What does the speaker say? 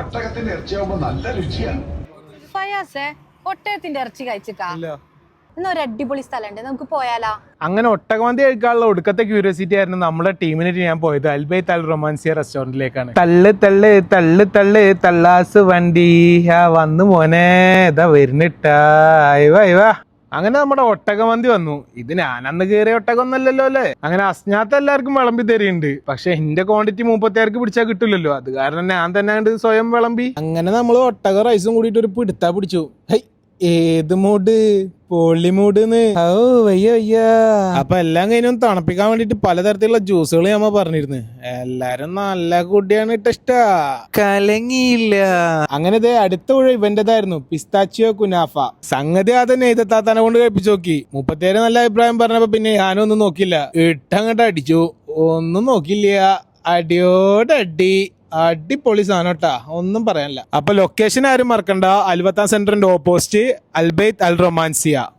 ഒട്ടകത്തിന്റെ ഇറച്ചിയാവുമ്പോ നല്ല രുചിയാണ്. ഫയാസേ ഒട്ടകത്തിന്റെ ഇറച്ചി കഴിച്ചിക്കാ ഇന്ന് ഒരു അടിപൊളി സ്ഥലമുണ്ട്, നമുക്ക് പോയാലോ? അങ്ങനെ ഒട്ടകമന്തി കഴിക്കാനുള്ള ഒടുക്കത്തെ ക്യൂരിയോസിറ്റി ആയിരുന്നു നമ്മുടെ ടീമിനായിട്ട് ഞാൻ പോയത് അൽബൈത്ത് അൽ റൊമാൻസിയ റെസ്റ്റോറന്റിലേക്കാണ്. തള്ളു തള്ളു തള്ളു തള്ളു തള്ളാസ് വണ്ടി വന്നു മോനെ ഇതാ വരുന്നിട്ടാ. അങ്ങനെ നമ്മുടെ ഒട്ടകമന്തി വന്നു. ഇത് ഞാനന്ന് കയറിയ ഒട്ടകമൊന്നല്ലല്ലോ അല്ലേ. അങ്ങനെ അസ്നാത്ത് എല്ലാവർക്കും വിളമ്പി തരുന്നുണ്ട്. പക്ഷെ എന്റെ ക്വാണ്ടിറ്റി 36 പിടിച്ചാൽ കിട്ടില്ലല്ലോ. അത് കാരണം ഞാൻ തന്നെ സ്വയം വിളമ്പി. അങ്ങനെ നമ്മൾ ഒട്ടക റൈസും കൂടിയിട്ട് ഒരു പിടുത്താ പിടിച്ചു. ഏത് മൂഡ്, പൊള്ളി മൂഡ്ന്ന്. ഓ വയ്യ വയ്യ. അപ്പൊ എല്ലാം കഴിഞ്ഞും തണുപ്പിക്കാൻ വേണ്ടിട്ട് പലതരത്തിലുള്ള ജ്യൂസുകൾ നമ്മൾ പറഞ്ഞിരുന്നു. എല്ലാരും നല്ല കുട്ടിയാണ് ഇഷ്ടാ, കലങ്ങിയില്ല. അങ്ങനെ ഇതേ അടുത്ത ഊഴ ഇവന്റേതായിരുന്നു പിസ്താച്ചിയോ കുനാഫ. സംഗതി അതന്നെ ഇതെത്താത്തനെ കൊണ്ട് കഴിപ്പിച്ചു നോക്കി. 37 നല്ല അഭിപ്രായം പറഞ്ഞപ്പോ പിന്നെ ഞാനും ഒന്നും നോക്കില്ല, ഇട്ടങ്ങോട്ട് അടിച്ചു. ഒന്നും നോക്കില്ല, അടിയോടടി. അടിപൊളി സാധനം കേട്ടാ, ഒന്നും പറയാനില്ല. അപ്പൊ ലൊക്കേഷൻ ആരും മറക്കണ്ട, അൽവത്താൻ സെന്ററിന്റെ ഓപ്പോസിറ്റ് അൽബൈത്ത് അൽ റൊമാൻസിയ.